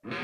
Hey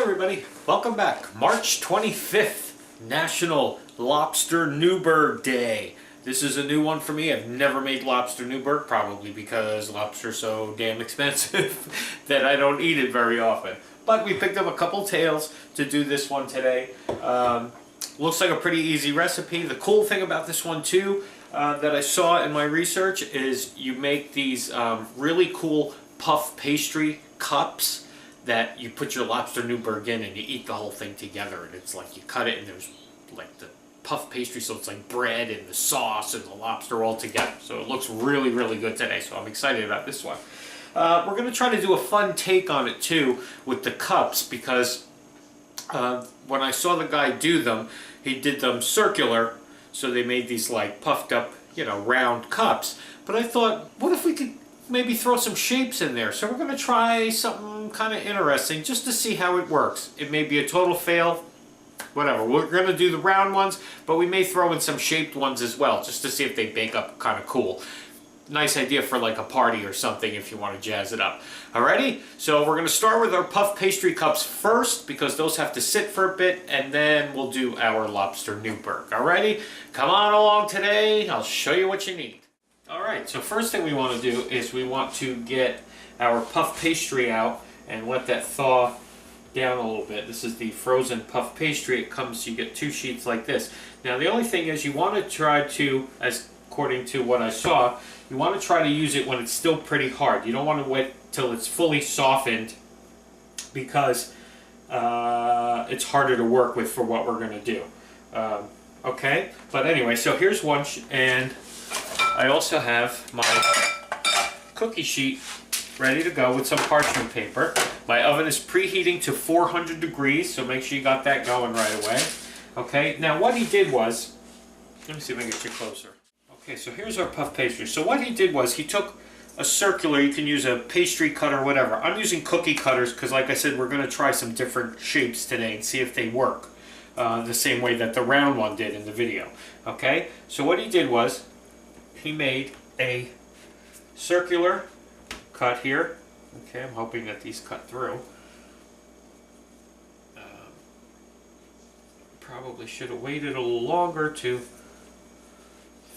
everybody, welcome back. March 25th, National Lobster Newburg Day. This is a new one for me. I've never made lobster Newburg, probably because lobster's so damn expensive that I don't eat it very often. But we picked up a couple tails to do this one today. Looks like a pretty easy recipe. The cool thing about this one too, that I saw in my research, is you make these really cool puff pastry cups that you put your lobster Newburg in and you eat the whole thing together, and it's like you cut it and there's like the puff pastry, so it's like bread and the sauce and the lobster all together. So it looks really, really good today, so I'm excited about this one. We're going to try to do a fun take on it too with the cups, because when I saw the guy do them, he did them circular, so they made these like puffed up, you know, round cups. But I thought, what if we could maybe throw some shapes in there? So we're going to try something kind of interesting just to see how it works. It may be a total fail, whatever. We're going to do the round ones, but we may throw in some shaped ones as well, just to see if they bake up kind of cool. Nice idea for like a party or something if you want to jazz it up. Alrighty, so we're going to start with our puff pastry cups first, because those have to sit for a bit, and then we'll do our lobster Newburg. Alrighty, come on along today. I'll show you what you need. Alright, so first thing we want to do is we want to get our puff pastry out and let that thaw down a little bit. This is the frozen puff pastry. It comes, you get two sheets like this. Now the only thing is you want to try to, as according to what I saw, you want to try to use it when it's still pretty hard. You don't want to wait till it's fully softened, because it's harder to work with for what we're going to do. Okay, but anyway, so here's one, and I also have my cookie sheet ready to go with some parchment paper. My oven is preheating to 400 degrees, so make sure you got that going right away. Okay, now what he did was, let me see if I can get you closer. Okay, so here's our puff pastry. So what he did was he took a circular, you can use a pastry cutter or whatever. I'm using cookie cutters because, like I said, we're going to try some different shapes today and see if they work the same way that the round one did in the video. Okay, so what he did was he made a circular cut here. Okay, I'm hoping that these cut through. Probably should have waited a little longer to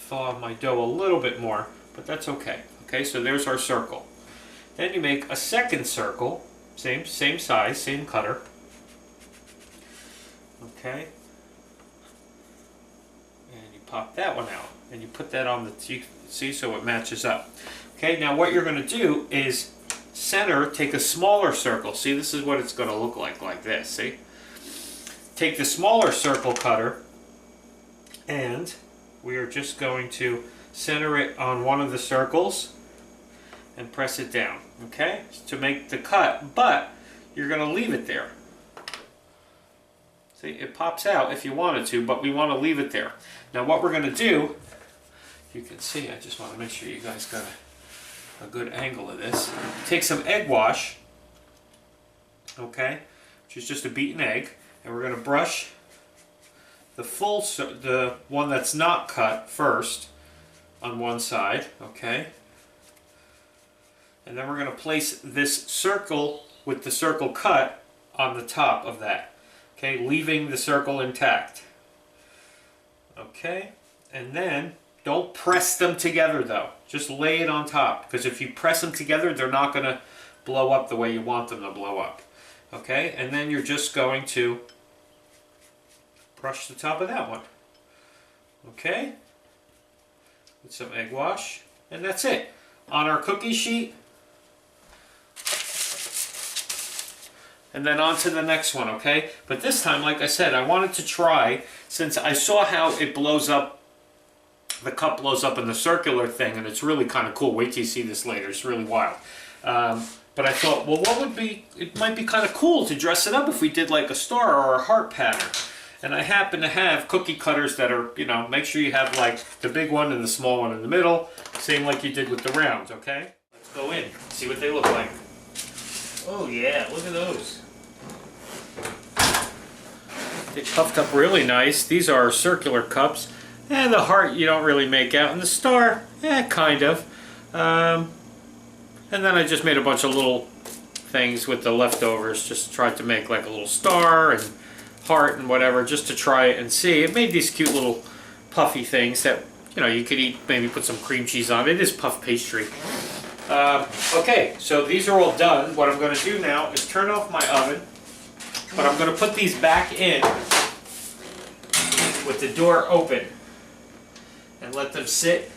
thaw my dough a little bit more, but that's okay. Okay, so there's our circle. Then you make a second circle, same size, same cutter. Okay, and you pop that one out, and you put that on the, see, so it matches up. Okay, now what you're going to do is center, take a smaller circle. See, this is what it's going to look like this, see? Take the smaller circle cutter, and we are just going to center it on one of the circles and press it down, okay, to make the cut, but you're going to leave it there. See, it pops out if you wanted to, but we want to leave it there. Now what we're going to do, you can see, I just want to make sure you guys got a good angle of this. Take some egg wash, okay, which is just a beaten egg, and we're going to brush the one that's not cut first on one side, okay, and then we're going to place this circle with the circle cut on the top of that, okay, leaving the circle intact. Okay, and then don't press them together though, just lay it on top, because if you press them together they're not going to blow up the way you want them to blow up. Okay, and then you're just going to brush the top of that one, okay, with some egg wash, and that's it. On our cookie sheet, and then on to the next one, okay? But this time, like I said, I wanted to try, since I saw how it blows up the cup blows up in the circular thing, and it's really kind of cool. Wait till you see this later. It's really wild. But I thought, well, it might be kind of cool to dress it up if we did like a star or a heart pattern. And I happen to have cookie cutters that are, make sure you have like the big one and the small one in the middle. Same like you did with the rounds, okay? Let's go in, see what they look like. Oh yeah, look at those. They puffed up really nice. These are circular cups. And the heart you don't really make out. And the star, kind of. And then I just made a bunch of little things with the leftovers. Just tried to make like a little star and heart and whatever, just to try it and see. It made these cute little puffy things that, you could eat, maybe put some cream cheese on. It is puff pastry. Okay, so these are all done. What I'm going to do now is turn off my oven, but I'm going to put these back in with the door open and let them sit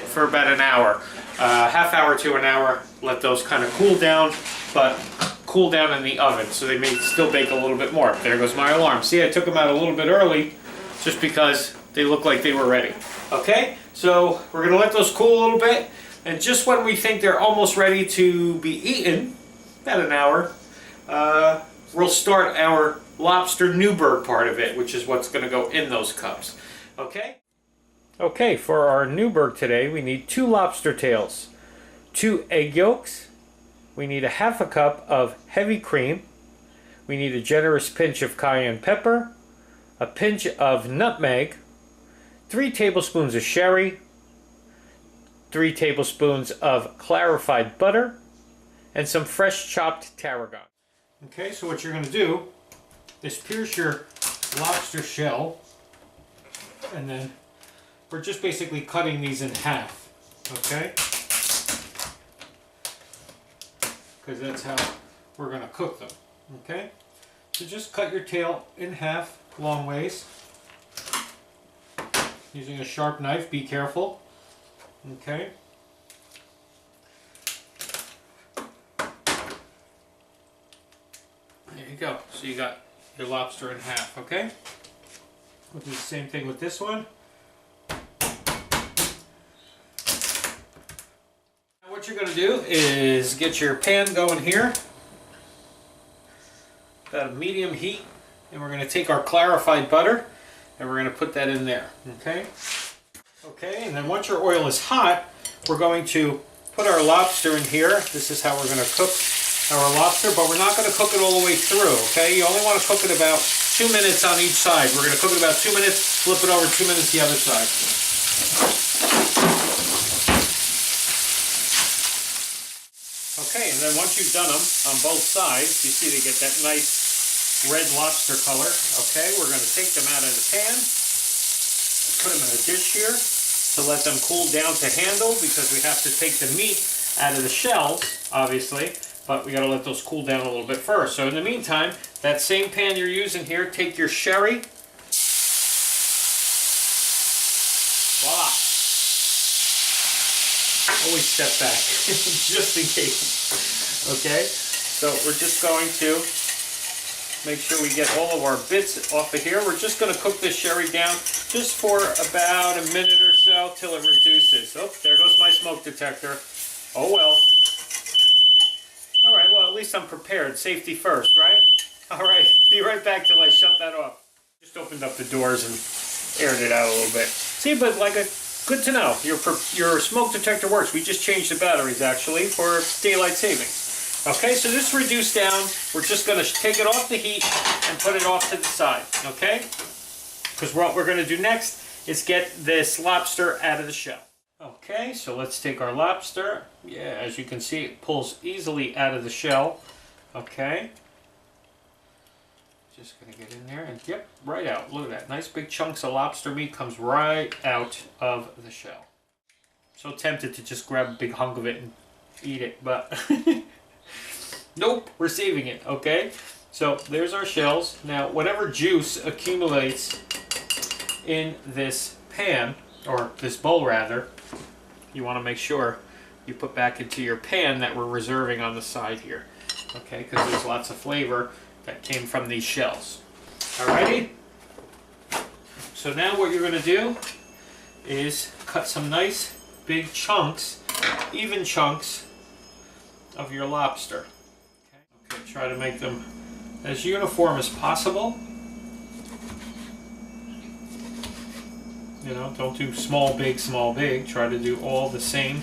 for about an hour, half hour to an hour. Let those kind of cool down, but cool down in the oven, so they may still bake a little bit more. There goes my alarm. See, I took them out a little bit early just because they look like they were ready. Okay, so we're going to let those cool a little bit, and just when we think they're almost ready to be eaten, about an hour, we'll start our lobster Newburg part of it, which is what's going to go in those cups. Okay? Okay, for our Newburg today, we need 2 lobster tails, 2 egg yolks, we need a half a cup of heavy cream, we need a generous pinch of cayenne pepper, a pinch of nutmeg, 3 tablespoons of sherry, 3 tablespoons of clarified butter, and some fresh chopped tarragon. Okay, so what you're going to do is pierce your lobster shell, and then we're just basically cutting these in half, okay? Because that's how we're going to cook them, okay? So just cut your tail in half, long ways. Using a sharp knife, be careful, okay? There you go. So you got your lobster in half, okay? We'll do the same thing with this one. What you're going to do is get your pan going here, about a medium heat, and we're going to take our clarified butter and we're going to put that in there, okay? Okay, and then once your oil is hot, we're going to put our lobster in here. This is how we're going to cook our lobster, but we're not going to cook it all the way through, okay? You only want to cook it about 2 minutes on each side. We're going to cook it about 2 minutes, flip it over 2 minutes the other side. Okay, and then once you've done them on both sides, you see they get that nice red lobster color. Okay, we're going to take them out of the pan, put them in a dish here to let them cool down to handle, because we have to take the meat out of the shells, obviously, but we got to let those cool down a little bit first. So in the meantime, that same pan you're using here, take your sherry. Voila! Always step back, just in case. Okay, so we're just going to make sure we get all of our bits off of here. We're just going to cook this sherry down just for about a minute or so till it reduces. Oh, there goes my smoke detector. Oh well. Alright, well at least I'm prepared. Safety first, right? Alright, be right back till I shut that off. Just opened up the doors and aired it out a little bit. See, but good to know. Your smoke detector works. We just changed the batteries actually for daylight savings. Okay, so this reduced down. We're just going to take it off the heat and put it off to the side. Okay? Because what we're going to do next is get this lobster out of the shell. Okay, so let's take our lobster. Yeah, as you can see, it pulls easily out of the shell. Okay. Just going to get in there and yep, right out. Look at that. Nice big chunks of lobster meat comes right out of the shell. So tempted to just grab a big hunk of it and eat it, but nope, we're saving it, okay? So there's our shells. Now, whatever juice accumulates in this pan, or this bowl rather, you want to make sure you put back into your pan that we're reserving on the side here, okay? Because there's lots of flavor that came from these shells. Alrighty? So now what you're going to do is cut some nice big chunks, even chunks of your lobster. Okay, try to make them as uniform as possible. You know, don't do small, big, small, big. Try to do all the same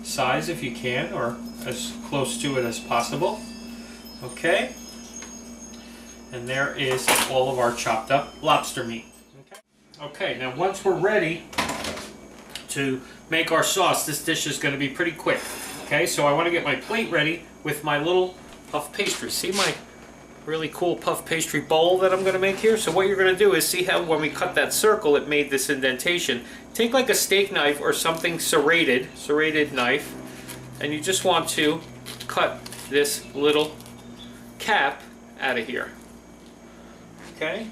size if you can, or as close to it as possible. Okay. And there is all of our chopped up lobster meat. Okay, now once we're ready to make our sauce, this dish is going to be pretty quick. Okay, so I want to get my plate ready with my little puff pastry. See my really cool puff pastry bowl that I'm going to make here? So what you're going to do is, see how when we cut that circle it made this indentation. Take like a steak knife or something serrated knife, and you just want to cut this little cap out of here. Okay?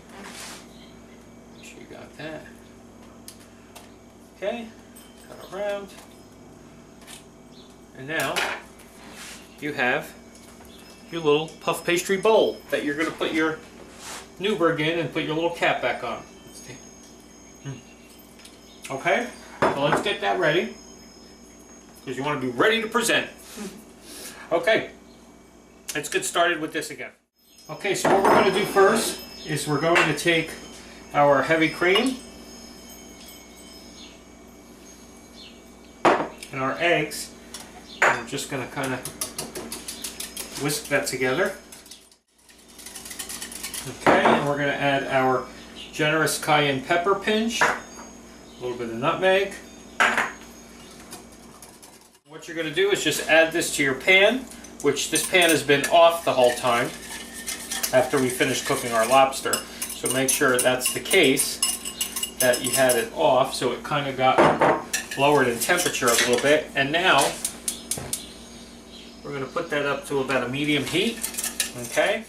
Make sure you got that. Okay, cut around. And now you have your little puff pastry bowl that you're going to put your Newburg in and put your little cap back on. Okay, so let's get that ready, because you want to be ready to present. Okay, let's get started with this again. Okay, so what we're going to do first is we're going to take our heavy cream and our eggs, and we're just going to kind of whisk that together. Okay, and we're going to add our generous cayenne pepper pinch, a little bit of nutmeg. What you're going to do is just add this to your pan, which this pan has been off the whole time after we finish cooking our lobster. So make sure that's the case, that you had it off, so it kind of got lowered in temperature a little bit. And now we're going to put that up to about a medium heat. Okay.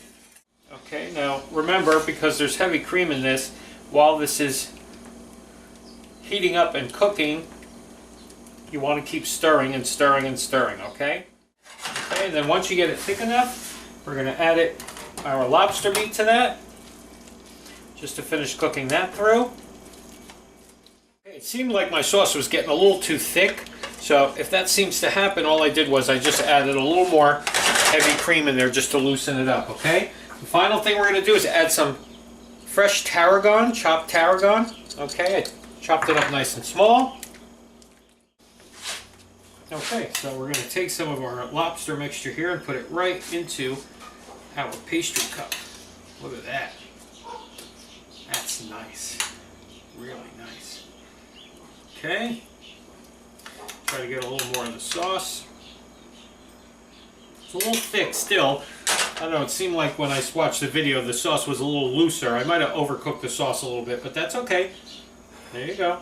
Okay, now remember, because there's heavy cream in this, while this is heating up and cooking, you want to keep stirring and stirring and stirring, okay? Okay, and then once you get it thick enough, we're going to add our lobster meat to that, just to finish cooking that through. Okay, it seemed like my sauce was getting a little too thick, so if that seems to happen, all I did was I just added a little more heavy cream in there just to loosen it up, okay? The final thing we're going to do is add some fresh tarragon, chopped tarragon. Okay, I chopped it up nice and small. Okay, so we're going to take some of our lobster mixture here and put it right into our pastry cup. Look at that. That's nice. Really nice. Okay. Try to get a little more of the sauce. It's a little thick still. I don't know, it seemed like when I watched the video the sauce was a little looser. I might have overcooked the sauce a little bit, but that's okay. There you go.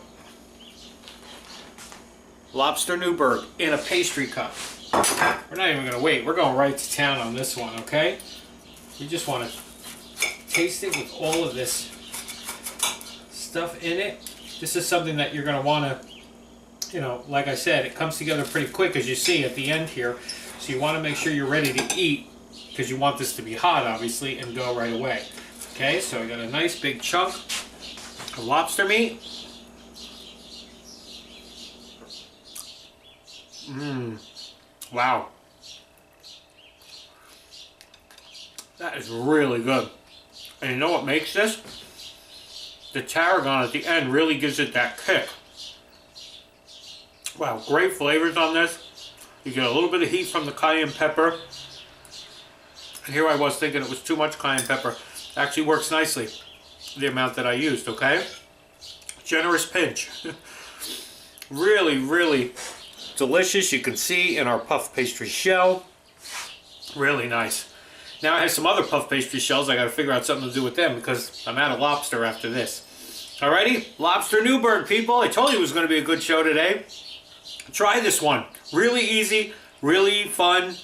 Lobster Newburg in a pastry cup. We're not even going to wait. We're going right to town on this one, okay? You just want to taste it with all of this stuff in it. This is something that you're going to want to, you know, like I said, it comes together pretty quick, as you see at the end here. So you want to make sure you're ready to eat, because you want this to be hot, obviously, and go right away. Okay, so I got a nice big chunk of lobster meat. Wow. That is really good. And you know what makes this? The tarragon at the end really gives it that kick. Wow, great flavors on this. You get a little bit of heat from the cayenne pepper. And here I was thinking it was too much cayenne pepper. It actually works nicely, the amount that I used, okay? Generous pinch. Really, really delicious. You can see in our puff pastry shell. Really nice. Now I have some other puff pastry shells. I got to figure out something to do with them, because I'm out of lobster after this. Alrighty, Lobster Newburg, people. I told you it was going to be a good show today. Try this one. Really easy, really fun,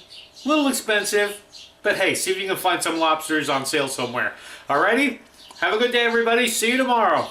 a little expensive, but hey, see if you can find some lobsters on sale somewhere. Alrighty, have a good day, everybody. See you tomorrow.